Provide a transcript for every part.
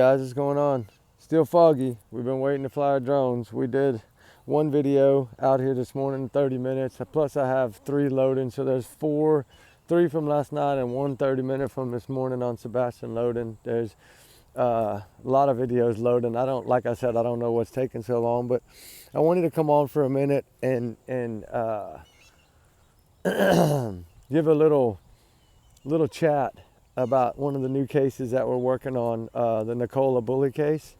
Guys, what's going on? Still foggy. We've been waiting to fly our drones. We did one video out here this morning, 30 minutes. Plus I have 3 loading, so there's 3 from last night and 1 30-minute from this morning on Sebastian loading. There's a lot of videos loading. Like I said, I don't know what's taking so long, but I wanted to come on for a minute and give a little chat about one of the new cases that we're working on, the Nicola Bulley case.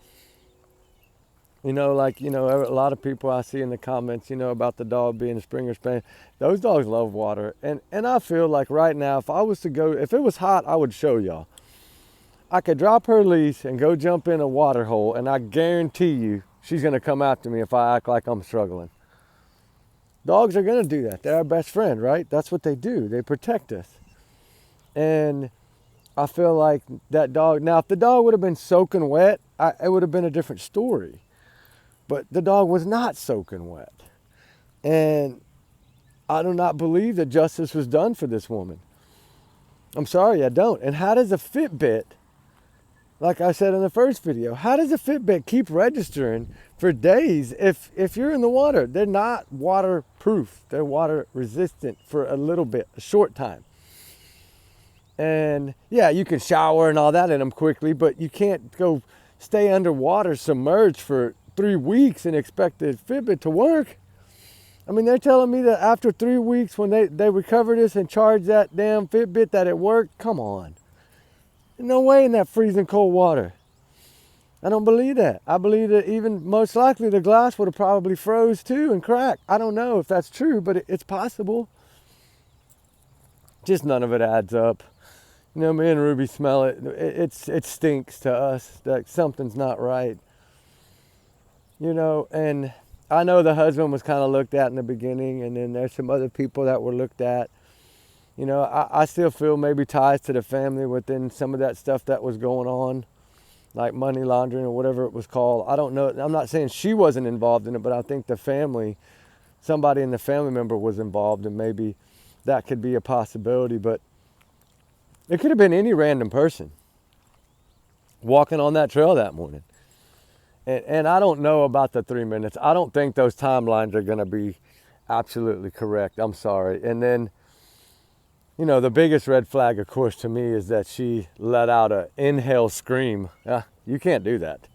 A lot of people I see in the comments, about the dog being a Springer Spaniel. Those dogs love water. And I feel like right now, if it was hot, I would show y'all. I could drop her leash and go jump in a water hole, and I guarantee you she's going to come after me if I act like I'm struggling. Dogs are going to do that. They're our best friend, right? That's what they do. They protect us. And I feel like that dog, now if the dog would have been soaking wet, it would have been a different story. But the dog was not soaking wet. And I do not believe that justice was done for this woman. I'm sorry, I don't. And how does a Fitbit, like I said in the first video, how does a Fitbit keep registering for days if you're in the water? They're not waterproof. They're water resistant for a little bit, a short time. And yeah, you can shower and all that in them quickly, but you can't go stay underwater submerged for 3 weeks and expect the Fitbit to work. I mean, they're telling me that after 3 weeks, when they recover this and charge that damn Fitbit, that it worked. Come on. No way in that freezing cold water. I don't believe that. I believe that even most likely the glass would have probably froze too and cracked. I don't know if that's true, but it's possible. Just none of it adds up. Me and Ruby smell it. It stinks to us that something's not right. And I know the husband was kind of looked at in the beginning, and then there's some other people that were looked at. I still feel maybe ties to the family within some of that stuff that was going on, like money laundering or whatever it was called. I don't know. I'm not saying she wasn't involved in it, but I think the family, somebody in the family member was involved, and maybe that could be a possibility. But it could have been any random person walking on that trail that morning. And I don't know about the 3 minutes. I don't think those timelines are going to be absolutely correct. I'm sorry. And then, the biggest red flag, of course, to me is that she let out an inhale scream. You can't do that.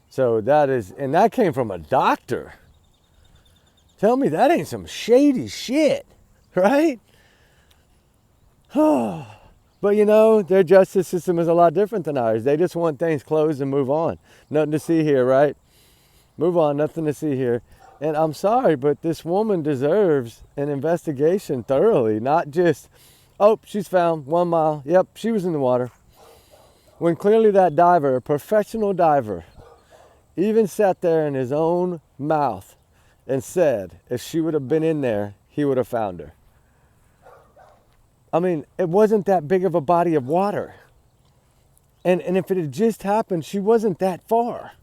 So and that came from a doctor. Tell me that ain't some shady shit, right? But their justice system is a lot different than ours. They just want things closed and move on. Nothing to see here, right? Move on, nothing to see here. And I'm sorry, but this woman deserves an investigation thoroughly, not just, oh, she's found 1 mile. Yep, she was in the water. When clearly that diver, a professional diver, even sat there in his own mouth and said if she would have been in there, he would have found her. I mean, it wasn't that big of a body of water. And if it had just happened, she wasn't that far.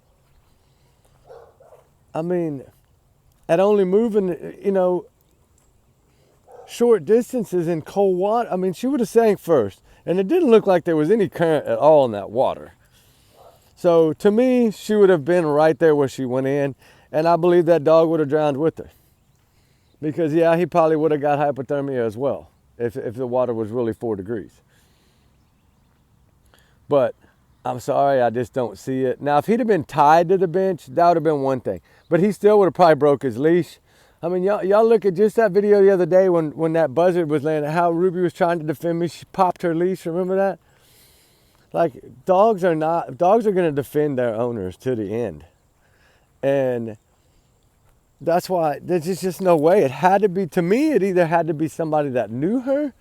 I mean, at only moving, short distances in cold water, I mean, she would have sank first. And it didn't look like there was any current at all in that water. So to me, she would have been right there where she went in. And I believe that dog would have drowned with her. Because, yeah, he probably would have got hypothermia as well. If the water was really 4 degrees. But I'm sorry, I just don't see it. Now, if he'd have been tied to the bench, that would have been one thing. But he still would have probably broke his leash. I mean, y'all look at just that video the other day when that buzzard was landing, how Ruby was trying to defend me. She popped her leash, remember that? Like, dogs are going to defend their owners to the end. And that's why there's just no way. It had to be, to me, it either had to be somebody that knew her,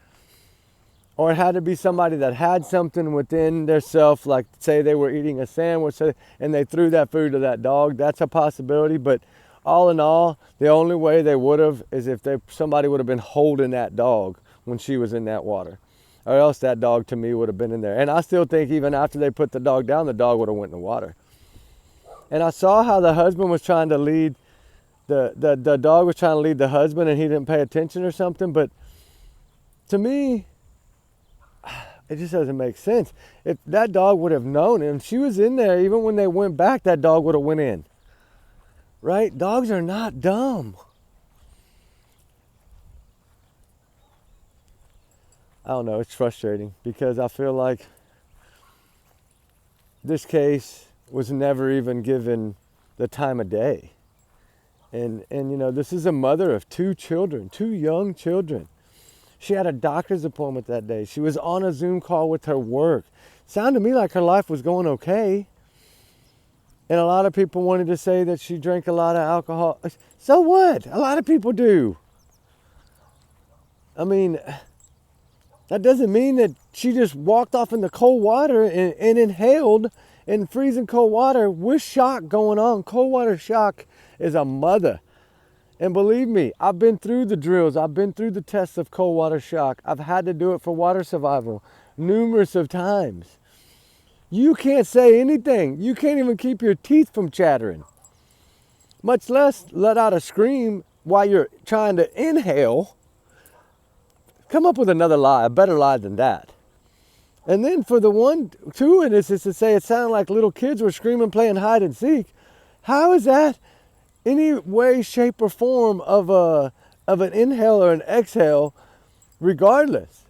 or it had to be somebody that had something within their self, like say they were eating a sandwich and they threw that food to that dog. That's a possibility. But all in all, the only way they would have is if somebody would have been holding that dog when she was in that water. Or else that dog, to me, would have been in there. And I still think even after they put the dog down, the dog would have went in the water. And I saw how the husband was trying to lead the dog was trying to lead the husband, and he didn't pay attention or something. But to me, It just doesn't make sense. If that dog would have known him, she was in there, even when they went back, that dog would have went in. Right? Dogs are not dumb. I don't know, it's frustrating because I feel like this case was never even given the time of day. And you know, this is a mother of 2 children, 2 young children. She had a doctor's appointment that day. She was on a Zoom call with her work. Sounded to me like her life was going okay. And a lot of people wanted to say that she drank a lot of alcohol. So what? A lot of people do. I mean, that doesn't mean that she just walked off in the cold water and inhaled in freezing cold water with shock going on. Cold water shock is a mother. And believe me, I've been through the drills. I've been through the tests of cold water shock. I've had to do it for water survival numerous of times. You can't say anything. You can't even keep your teeth from chattering, much less let out a scream while you're trying to inhale. Come up with another lie, a better lie than that. And then for the 2 instances to say it sounded like little kids were screaming, playing hide and seek. How is that any way, shape, or form of an inhale or an exhale, regardless?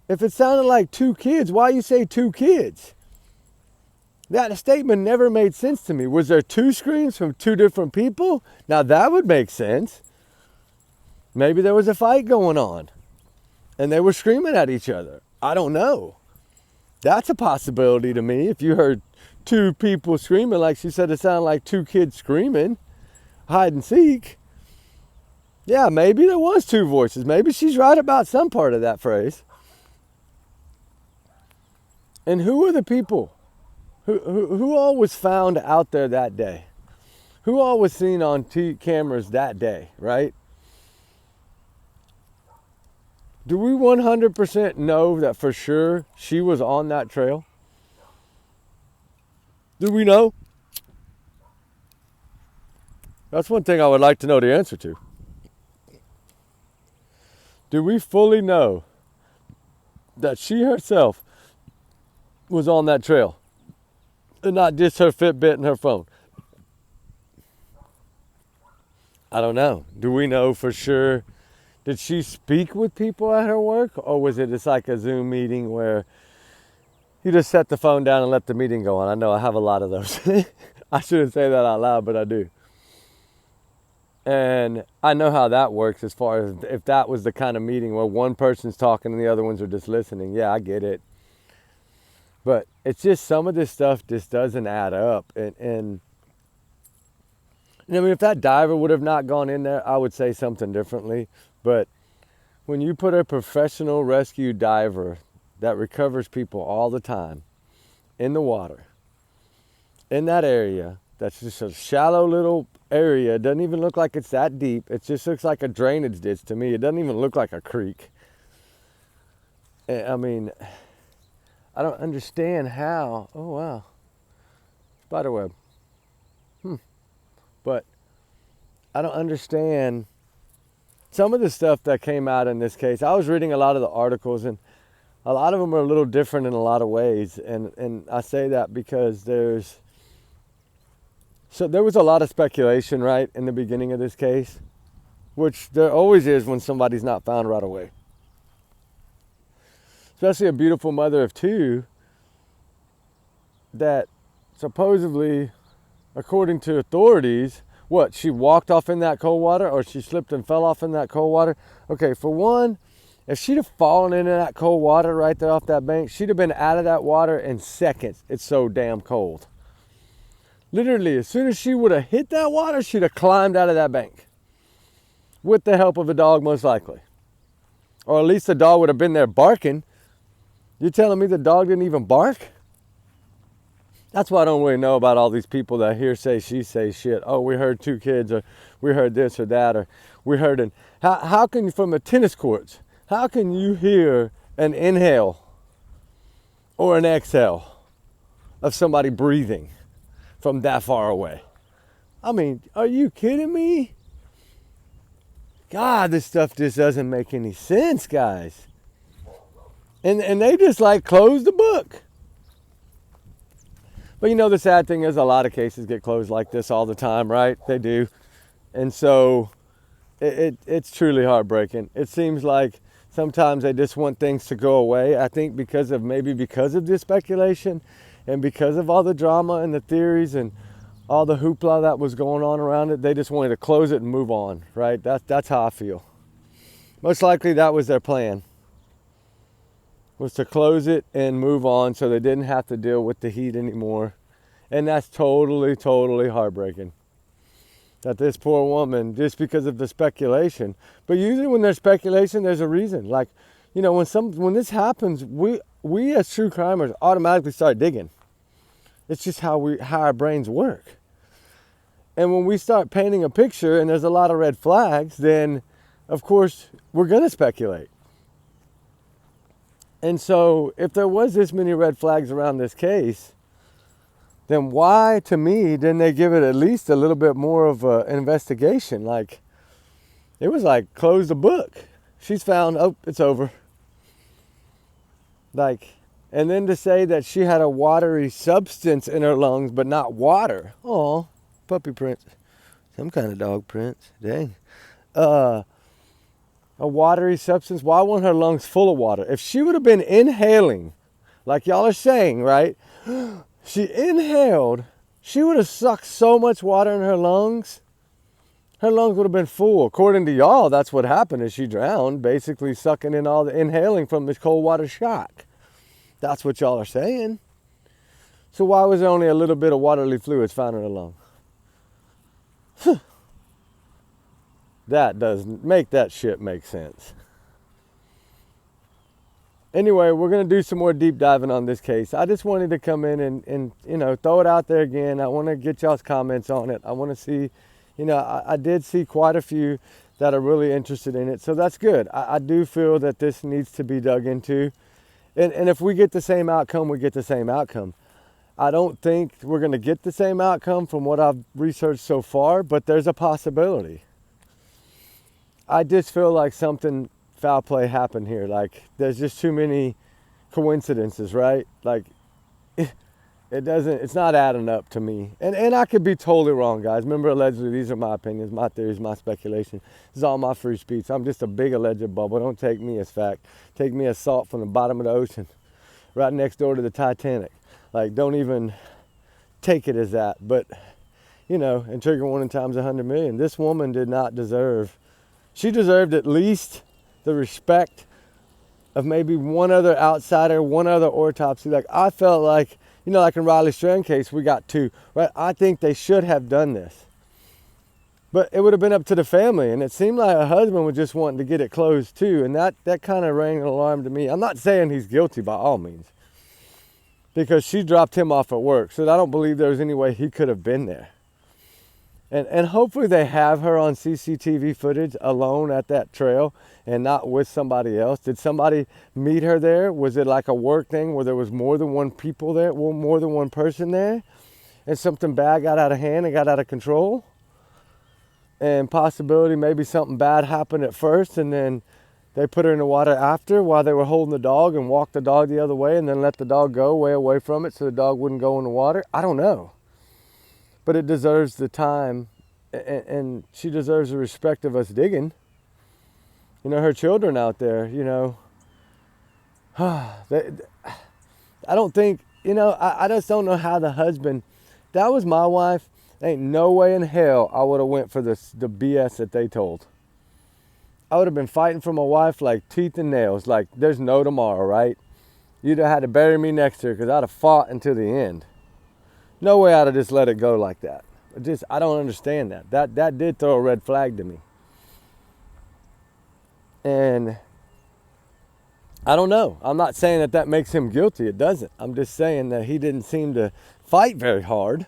If it sounded like 2 kids, why you say 2 kids? That statement never made sense to me. Was there 2 screams from 2 different people? Now that would make sense. Maybe there was a fight going on and they were screaming at each other. I don't know. That's a possibility to me. If you heard 2 people screaming, like she said, it sounded like 2 kids screaming, hide and seek. Yeah, maybe there was 2 voices. Maybe she's right about some part of that phrase. And who are the people? Who all was found out there that day? Who all was seen on cameras that day, right? Do we 100% know that for sure she was on that trail? Do we know? That's one thing I would like to know the answer to. Do we fully know that she herself was on that trail and not just her Fitbit and her phone? I don't know. Do we know for sure? Did she speak with people at her work, or was it just like a Zoom meeting where you just set the phone down and let the meeting go on? I know I have a lot of those. I shouldn't say that out loud, but I do. And I know how that works as far as if that was the kind of meeting where one person's talking and the other ones are just listening. Yeah, I get it. But it's just some of this stuff just doesn't add up. And I mean, if that diver would have not gone in there, I would say something differently. But when you put a professional rescue diver that recovers people all the time in the water, in that area, that's just a shallow little area. It doesn't even look like it's that deep. It just looks like a drainage ditch to me. It doesn't even look like a creek. I mean, I don't understand how. Oh, wow. Spiderweb. But I don't understand some of the stuff that came out in this case. I was reading a lot of the articles, and a lot of them are a little different in a lot of ways. And I say that because there was a lot of speculation, right, in the beginning of this case, which there always is when somebody's not found right away. Especially a beautiful mother of 2 that supposedly, according to authorities, she walked off in that cold water, or she slipped and fell off in that cold water? Okay, for one, if she'd have fallen into that cold water right there off that bank, she'd have been out of that water in seconds. It's so damn cold. Literally, as soon as she would have hit that water, she'd have climbed out of that bank. With the help of a dog, most likely. Or at least the dog would have been there barking. You're telling me the dog didn't even bark? That's why I don't really know about all these people that hearsay, she say shit. Oh, we heard 2 kids, or we heard this or that, or we heard an... How can you, from a tennis courts, how can you hear an inhale or an exhale of somebody breathing from that far away? I mean, are you kidding me? God, this stuff just doesn't make any sense, guys. And they just like closed the book. But you know, the sad thing is a lot of cases get closed like this all the time, right? They do. And so it's truly heartbreaking. It seems like sometimes they just want things to go away. I think because of the speculation and because of all the drama and the theories and all the hoopla that was going on around it, they just wanted to close it and move on, right? That's how I feel. Most likely that was their plan, was to close it and move on so they didn't have to deal with the heat anymore. And that's totally, totally heartbreaking. That this poor woman, just because of the speculation, but usually when there's speculation, there's a reason. Like, you know, when this happens, we as true crimers automatically start digging. It's just how our brains work. And when we start painting a picture and there's a lot of red flags, then of course we're gonna speculate. And so if there was this many red flags around this case, then why, to me, didn't they give it at least a little bit more of an investigation? Like, it was like, close the book. She's found, oh, it's over. Like, and then to say that she had a watery substance in her lungs, but not water. Oh, puppy prints. Some kind of dog prints. Dang. A watery substance. Why weren't her lungs full of water? If she would have been inhaling, like y'all are saying, right? She inhaled, she would have sucked so much water in her lungs would have been full. According to y'all, that's what happened is she drowned, basically sucking in all the inhaling from this cold water shock. That's what y'all are saying. So why was there only a little bit of watery fluids found in her lung? That doesn't make that shit make sense. Anyway, we're going to do some more deep diving on this case. I just wanted to come in and you know, throw it out there again. I want to get y'all's comments on it. I want to see, you know, I did see quite a few that are really interested in it. So that's good. I do feel that this needs to be dug into. And if we get the same outcome, we get the same outcome. I don't think we're going to get the same outcome from what I've researched so far, but there's a possibility. I just feel like something foul play happened here. Like, there's just too many coincidences, right? Like, it's not adding up to me. And I could be totally wrong, guys. Remember, allegedly, these are my opinions, my theories, my speculation. This is all my free speech. I'm just a big alleged bubble. Don't take me as fact. Take me as salt from the bottom of the ocean, right next door to the Titanic. Like, don't even take it as that. But, you know, and trigger warning times 100 million. This woman did not deserve, she deserved at least the respect of maybe one other outsider, one other autopsy. Like, I felt like, you know, like in Riley Strand case, we got two, right? I think they should have done this. But it would have been up to the family, and it seemed like her husband was just wanting to get it closed too, and that kind of rang an alarm to me. I'm not saying he's guilty by all means, because she dropped him off at work, so I don't believe there was any way he could have been there. And hopefully they have her on CCTV footage alone at that trail and not with somebody else. Did somebody meet her there? Was it like a work thing where there was more than one people there, more than one person there? And something bad got out of hand and got out of control? And possibility maybe something bad happened at first and then they put her in the water after while they were holding the dog and walked the dog the other way and then let the dog go way away from it so the dog wouldn't go in the water. I don't know. But it deserves the time, and she deserves the respect of us digging. You know, her children out there, you know, I don't think, you know, I just don't know how the husband, that was my wife, ain't no way in hell I would have went for the BS that they told. I would have been fighting for my wife like teeth and nails, like there's no tomorrow, right? You'd have had to bury me next to her because I'd have fought until the end. No way I'd have just let it go like that. I don't understand that. That did throw a red flag to me. And I don't know. I'm not saying that makes him guilty. It doesn't. I'm just saying that he didn't seem to fight very hard,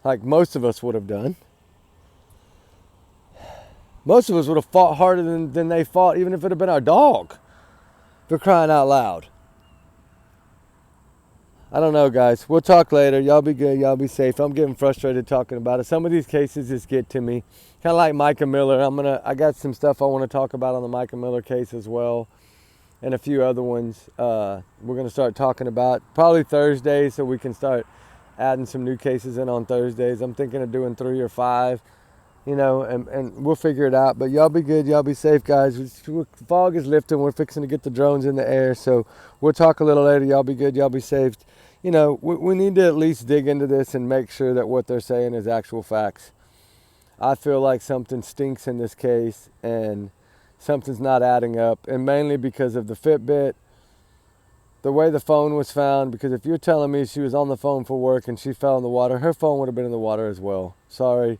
like most of us would have done. Most of us would have fought harder than they fought, even if it had been our dog, for crying out loud. I don't know, guys. We'll talk later. Y'all be good. Y'all be safe. I'm getting frustrated talking about it. Some of these cases just get to me. Kind of like Micah Miller. I got some stuff I want to talk about on the Micah Miller case as well. and a few other ones we're going to start talking about probably Thursday, so we can start adding some new cases in on Thursdays. I'm thinking of doing 3 or 5, and we'll figure it out. But y'all be good, y'all be safe, guys. The fog is lifting. We're fixing to get the drones in the air, so we'll talk a little later. Y'all be good, y'all be safe. We need to at least dig into this and make sure that what they're saying is actual facts. I feel like something stinks in this case, and something's not adding up, and mainly because of the Fitbit, the way the phone was found. Because if you're telling me she was on the phone for work and she fell in the water, her phone would have been in the water as well. Sorry.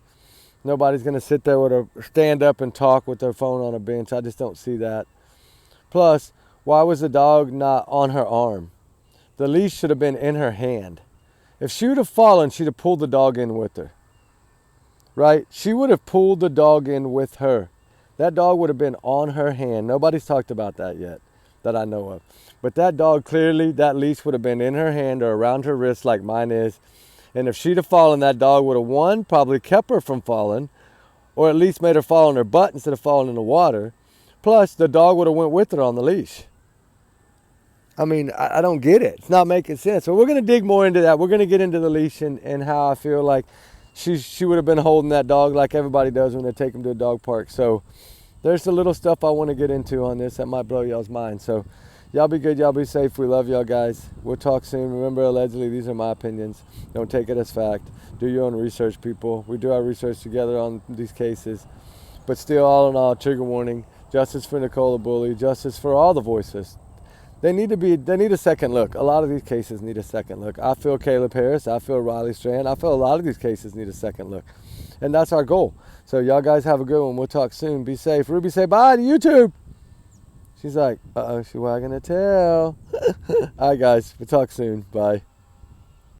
Nobody's going to sit there with stand up and talk with their phone on a bench. I just don't see that. Plus, why was the dog not on her arm? The leash should have been in her hand. If she would have fallen, she'd have pulled the dog in with her. Right? She would have pulled the dog in with her. That dog would have been on her hand. Nobody's talked about that yet that I know of. But that dog, clearly, that leash would have been in her hand or around her wrist like mine is. And if she'd have fallen, that dog would have, one, probably kept her from falling, or at least made her fall on her butt instead of falling in the water. Plus, the dog would have went with her on the leash. I mean, I don't get it. It's not making sense. So we're going to dig more into that. We're going to get into the leash and how I feel like she would have been holding that dog like everybody does when they take them to a dog park. So there's the little stuff I want to get into on this that might blow y'all's mind. So y'all be good. Y'all be safe. We love y'all, guys. We'll talk soon. Remember, allegedly, these are my opinions. Don't take it as fact. Do your own research, people. We do our research together on these cases. But still, all in all, trigger warning. Justice for Nicola Bulley. Justice for all the voices. They need a second look. A lot of these cases need a second look. I feel Caleb Harris. I feel Riley Strand. I feel a lot of these cases need a second look. And that's our goal. So y'all guys have a good one. We'll talk soon. Be safe. Ruby, say bye to YouTube. She's like, uh-oh, she's wagging her tail. All right, guys. We'll talk soon. Bye.